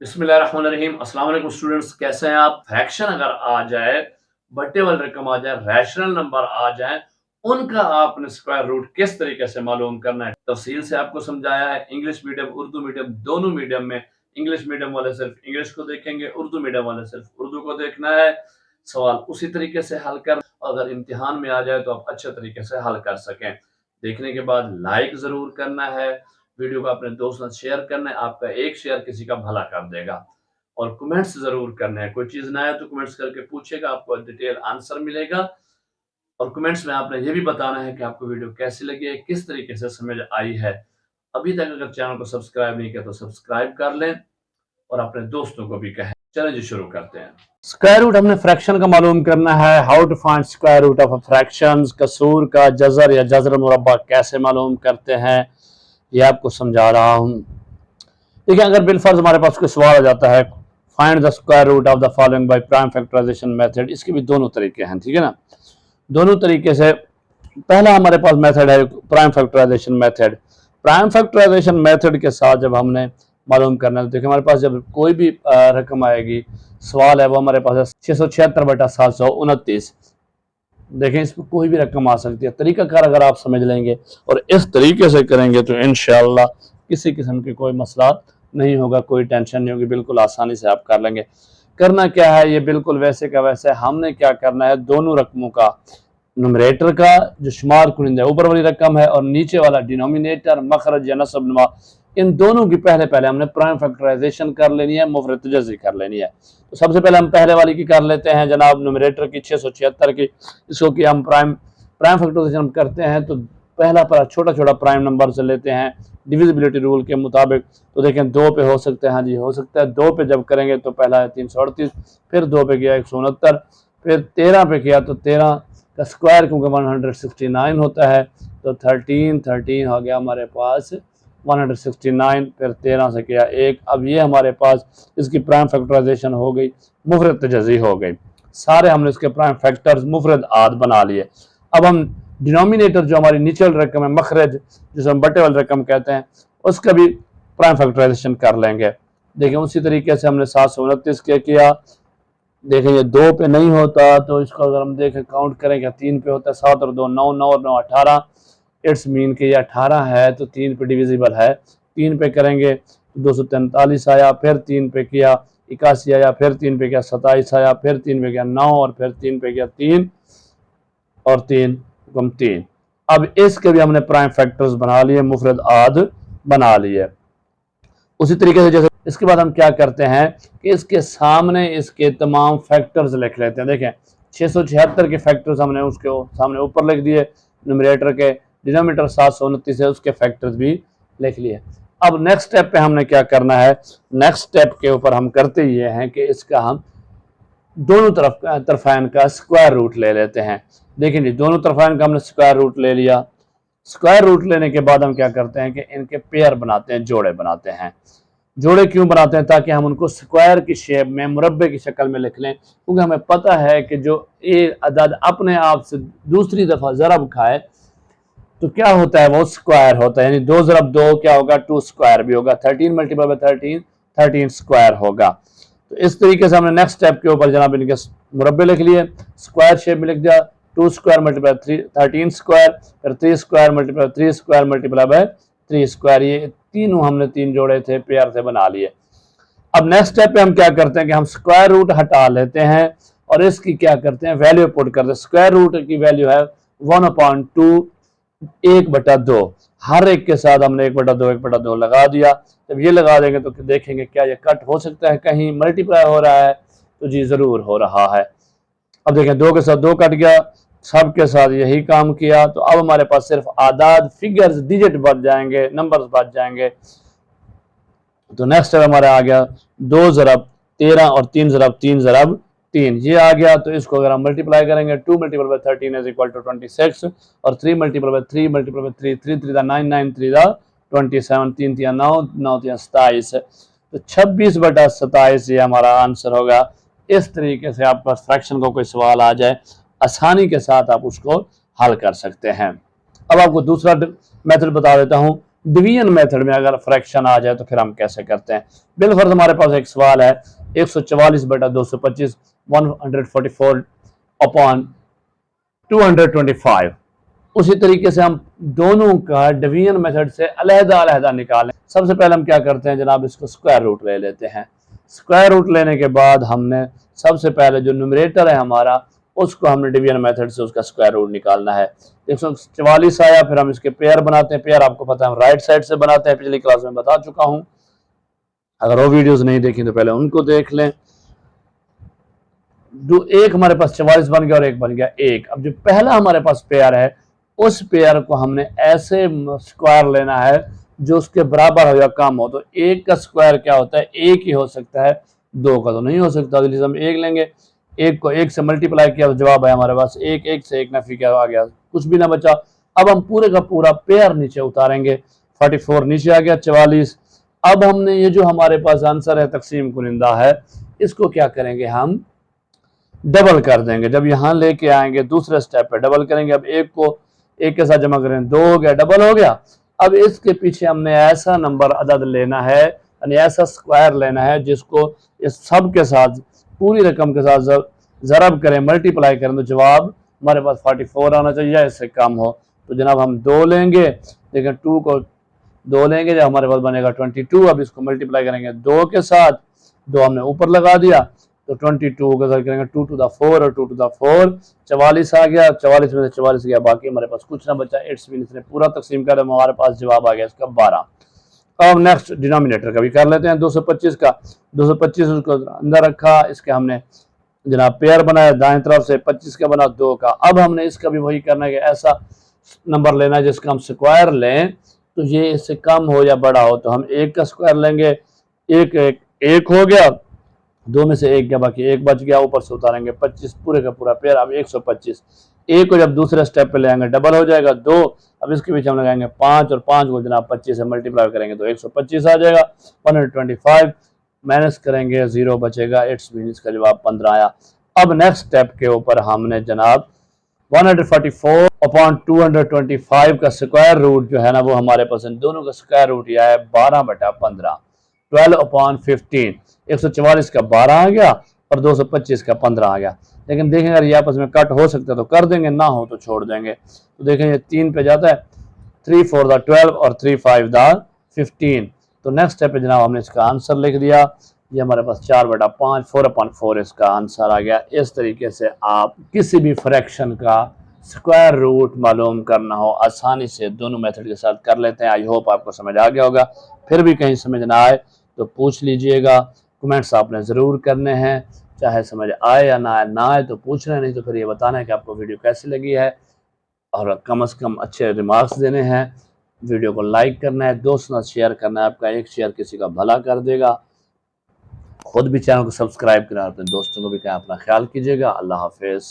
बिस्मिल्लाहिर्रहमानिर्रहीम। अस्सलाम वालेकुम स्टूडेंट्स, कैसे हैं आप। फ्रैक्शन अगर आ जाए, बट्टेबल रकम आ जाए, रैशनल नंबर आ जाए, उनका आपने स्क्वायर रूट किस तरीके से मालूम करना है तफसील से आपको समझाया है। इंग्लिश मीडियम उर्दू मीडियम दोनों मीडियम में इंग्लिश मीडियम वाले सिर्फ इंग्लिश को देखेंगे, उर्दू मीडियम वाले सिर्फ उर्दू को देखना है। सवाल उसी तरीके से हल कर, अगर इम्तिहान में आ जाए तो आप अच्छे तरीके से हल कर सकें। देखने के बाद लाइक जरूर करना है, वीडियो को अपने दोस्तों से शेयर करना है। आपका एक शेयर किसी का भला कर देगा। और कमेंट्स जरूर करने हैं, कोई चीज ना है तो कमेंट्स करके पूछेगा, आपको डिटेल आंसर मिलेगा। और कमेंट्स में आपने ये भी बताना है कि आपको वीडियो कैसी लगी है, किस तरीके से समझ आई है। अभी तक अगर चैनल को सब्सक्राइब नहीं किया तो सब्सक्राइब कर लें और अपने दोस्तों को भी कहें। चलें जी, शुरू करते हैं। स्क्वायर रूट हमने फ्रैक्शन का मालूम करना है। How to find square root of a fraction. कसूर का जजर या जजर मुरब्बा कैसे मालूम करते हैं, ये आपको समझा रहा हूं। देखिए, अगर बिलफर्ज हमारे पास कोई सवाल आ जाता है, find the square root of the following by prime factorisation method, इसके भी दोनों तरीके हैं, ठीक है ना। दोनों तरीके से पहला हमारे पास मेथड है prime factorisation method. Prime factorisation method के साथ जब हमने मालूम करना है, देखिए हमारे पास जब कोई भी रकम आएगी, सवाल है वो हमारे पास है 676/729। देखें, इसमें कोई भी रकम आ सकती है। तरीकाकार अगर आप समझ लेंगे और इस तरीके से करेंगे तो इंशाअल्लाह किसी किस्म के कोई मसला नहीं होगा, कोई टेंशन नहीं होगी, बिल्कुल आसानी से आप कर लेंगे। करना क्या है, ये बिल्कुल वैसे का वैसे हमने क्या करना है, दोनों रकमों का नुमरेटर का जो शुमार कुनिंदा ऊपर वाली रकम है और नीचे वाला डिनोमिनेटर मखरज या नसब नुमा, इन दोनों की पहले हमने प्राइम फैक्टराइजेशन कर लेनी है, मुफरत जज़ी कर लेनी है। तो सबसे पहले हम पहले वाली की कर लेते हैं जनाब, नुमरेटर की 676 की। इसको कि हम प्राइम फैक्टराइजेशन करते हैं तो पहला पर छोटा छोटा प्राइम नंबर से लेते हैं डिविजिबिलिटी रूल के मुताबिक। तो देखें, 2 पे हो सकता है, हाँ जी हो सकता है। 2 पे जब करेंगे तो पहला है 338, फिर 2 पे किया 169, फिर 13 पे किया तो 13 का स्क्वायर क्योंकि 169 होता है, तो 13 हो गया हमारे पास 169, फिर 13 से किया 1। अब ये हमारे पास इसकी प्राइम फैक्टराइजेशन हो गई, मुफरत तजज़ी हो गई। सारे हमने इसके प्राइम फैक्टर्स मुफरद आद बना लिए। अब हम डिनोमिनेटर जो हमारी निचल रकम है, मखरज जिसे हम बटे वाली रकम कहते हैं, उसका भी प्राइम फैक्टराइजेशन कर लेंगे। देखिए, उसी तरीके से हमने 729 के किया। देखें, ये 2 पे नहीं होता तो इसको अगर हम देखें काउंट करें, क्या 3 पे होता है। 7 और 2 9, 9 और 9 18। इट्स मीन के ये 18 है तो 3 पे डिविजिबल है। 3 पे करेंगे तो 243 आया, फिर 3 पे किया 81 आया, फिर 3 पे किया 27 आया, फिर 3 पे किया 9 और फिर 3 पे किया 3 और 3। अब इसके भी हमने प्राइम फैक्टर्स बना लिए, मुफरद आद बना लिए। उसी तरीके से जैसे इसके बाद हम क्या करते हैं कि इसके सामने इसके तमाम फैक्टर्स लिख लेते हैं। देखें, 676 के फैक्टर्स हमने उसके सामने ऊपर लिख दिए, न्यूमरेटर के, डिनोमिनेटर 729 है उसके फैक्टर्स भी लिख लिए। अब नेक्स्ट स्टेप पे हमने क्या करना है, नेक्स्ट स्टेप के ऊपर हम करते ये हैं कि इसका हम दोनों तरफाइन का स्क्वायर रूट ले लेते हैं। देखिए जी, दोनों तरफाइन का हमने स्क्वायर रूट ले लिया। स्क्वायर रूट लेने के बाद हम क्या करते हैं कि इनके पेयर बनाते हैं, जोड़े बनाते हैं। जोड़े क्यों बनाते हैं, ताकि हम उनको स्क्वायर की शेप में, मुरब्बे की शक्ल में लिख लें, क्योंकि हमें पता है कि जो एक अदद अपने आप से दूसरी दफा ज़रब खाए तो क्या होता है, वो स्क्वायर होता है। यानी 2 ज़रब 2 क्या होगा, 2 स्क्वायर भी होगा। 13 मल्टीप्लाई बाय 13 13 स्क्वायर होगा। तो इस तरीके से हमने नेक्स्ट स्टेप के ऊपर जनाब इनके मुरब्बे लिख लिए, स्क्वायर शेप में लिख दिया। 2 स्क्वायर मल्टीप्लाई 13 स्क्वायर, फिर 3 square multiply 3 square multiply by 3 square. ये तीनों हमने 3 जोड़े थे, पेयर से बना लिए। अब नेक्स्ट स्टेप पे हम क्या करते हैं कि हम स्क्वायर रूट हटा लेते हैं और इसकी क्या करते हैं, वैल्यू पुट करते हैं। स्क्वायर रूट की वैल्यू है 1/2, 1/2। हर एक के साथ हमने 1/2 लगा दिया। जब ये लगा देंगे तो देखेंगे क्या ये कट हो सकता है, कहीं मल्टीप्लाई हो रहा है, तो जी जरूर हो रहा है। अब देखें, 2 के साथ 2 कट गया, सब के साथ यही काम किया। तो अब हमारे पास सिर्फ आदाद, फिगर्स, डिजिट बच जाएंगे, नंबर्स बच जाएंगे। तो नेक्स्ट हमारा आ गया 2 ज़रब 13 और 3 ज़रब 3 ज़रब 3, ये आ गया। तो इसको अगर हम मल्टीप्लाई करेंगे, 2 multiple by 13 is equal to 26 और 3 मल्टीपल बाय 3 मल्टीपल बाय 3, 3 3 9 9 3 27, 3 3 9 9 3 27, तो 26/27 ये हमारा आंसर होगा। इस तरीके से आपका फ्रैक्शन को कोई सवाल आ जाए, आसानी के साथ आप उसको हल कर सकते हैं। अब आपको दूसरा मेथड बता देता हूँ, डिवीजन मेथड में अगर फ्रैक्शन आ जाए तो फिर हम कैसे करते हैं। बिलफर्ज हमारे पास एक सवाल है 144/225 144 अपॉन 225। उसी तरीके से हम दोनों का डिवीजन मेथड से अलहदा अलहदा निकालें। सबसे पहले हम क्या करते हैं जनाब, इसको स्क्वायर रूट ले लेते हैं। स्क्वायर रूट लेने के बाद हमने सबसे पहले जो न्यूमरेटर है हमारा उसको हमने डिवीजन मेथड से उसका स्क्वायर रूट निकालना है। 144 आया, फिर हम इसके पेयर बनाते हैं। पेयर आपको पता है हम राइट साइड से बनाते हैं, पिछली क्लास में बता चुका हूं। अगर वो वीडियोस नहीं देखी तो पहले उनको देख लें। एक हमारे पास 44 बन गया और एक बन गया 1। अब जो पहला हमारे पास पेयर है उस पेयर को हमने ऐसे स्क्वायर लेना है जो उसके बराबर हो या कम हो। तो 1 का स्क्वायर क्या होता है, 1 ही हो सकता है, 2 का तो नहीं हो सकता। इसलिए हम 1 लेंगे, 1 को 1 से मल्टीप्लाई किया तो जवाब है हमारे पास 1, 1 से 1 नफी क्या आ गया, कुछ भी ना बचा। अब हम पूरे का पूरा पेयर नीचे उतारेंगे, 44 नीचे आ गया 44। अब हमने ये जो हमारे पास आंसर है तकसीम कुनिंदा है इसको क्या करेंगे, हम डबल कर देंगे। जब यहाँ लेके आएंगे दूसरे स्टेप पे डबल करेंगे। अब 1 को 1 के साथ जमा करें, 2 हो गया, डबल हो गया। अब इसके पीछे हमने ऐसा नंबर अदद लेना है, यानी ऐसा स्क्वायर लेना है जिसको इस सब के साथ पूरी रकम के साथ ज़रब करें, मल्टीप्लाई करें तो जवाब हमारे पास 44 आना चाहिए, इससे कम हो। तो जनाब हम 2 लेंगे, लेकिन 2 को 2 लेंगे जब हमारे पास बनेगा 22। अब इसको मल्टीप्लाई करेंगे 2 के साथ, 2 हमने ऊपर लगा दिया तो 22 का करेंगे 2 टू द 4 और 2 टू द 4 44 आ गया। 44 में से 44 गया, बाकी हमारे पास कुछ ना बचा। इट्स मीन इसने पूरा तकसीम कर हमारे पास जवाब आ गया इसका 12। अब नेक्स्ट डिनोमिनेटर का भी कर लेते हैं 225 का। 225 उसको अंदर रखा, इसके हमने जनाब पेयर बनाया, दाएं तरफ से 25 का बना 2 का। अब हमने इसका भी वही करना है कि ऐसा नंबर लेना है जिसका हम स्क्वायर लें तो ये इससे कम हो या बड़ा हो। तो हम 1 का स्क्वायर लेंगे, 1 हो गया, 2 में से 1 गया, बाकी 1 बच गया, ऊपर से उतारेंगे 25, पूरे का पूरा पेयर। अब 125। 1 को जब दूसरे स्टेप पे ले आएंगे डबल हो जाएगा 2। अब इसके पीछे हम लगाएंगे 5 और 5 को जनाब 25 से मल्टीप्लाई करेंगे तो 125 आ जाएगा। 125 माइनस करेंगे 0 बचेगा। इट्स मीन इसका जवाब 15 आया। अब नेक्स्ट स्टेप के ऊपर हमने जनाब 144 अपॉन 225 का स्क्वायर रूट जो है ना वो हमारे पास दोनों का स्क्वायर रूट यह है 12/15, 12 अपॉन 15। 144 का 12 आ गया और 225 का 15 आ गया। लेकिन देखेंगे अगर ये आपस में कट हो सकता है तो कर देंगे, ना हो तो छोड़ देंगे। तो देखेंगे 3 पे जाता है, 3 4 द 12 और 3 5 द 15। तो नेक्स्ट स्टेप पे जनाब हमने इसका आंसर लिख दिया। ये हमारे पास 4/5 4/4 इसका आंसर आ गया। इस तरीके से आप किसी भी फ्रैक्शन का स्क्वायर रूट मालूम करना हो आसानी से दोनों मेथड के साथ कर लेते हैं। आई होप आपको समझ आ गया होगा। फिर भी कहीं समझ ना आए तो पूछ लीजिएगा, कमेंट्स आपने ज़रूर करने हैं, चाहे समझ आए या ना आए। ना आए तो पूछ रहे, नहीं तो फिर ये बताना है कि आपको वीडियो कैसी लगी है और कम से कम अच्छे रिमार्क्स देने हैं। वीडियो को लाइक करना है, दोस्तों के साथ शेयर करना है, आपका एक शेयर किसी का भला कर देगा। खुद भी चैनल को सब्सक्राइब करें, अपने दोस्तों को भी कहें, अपना ख्याल कीजिएगा। अल्लाह हाफिज़।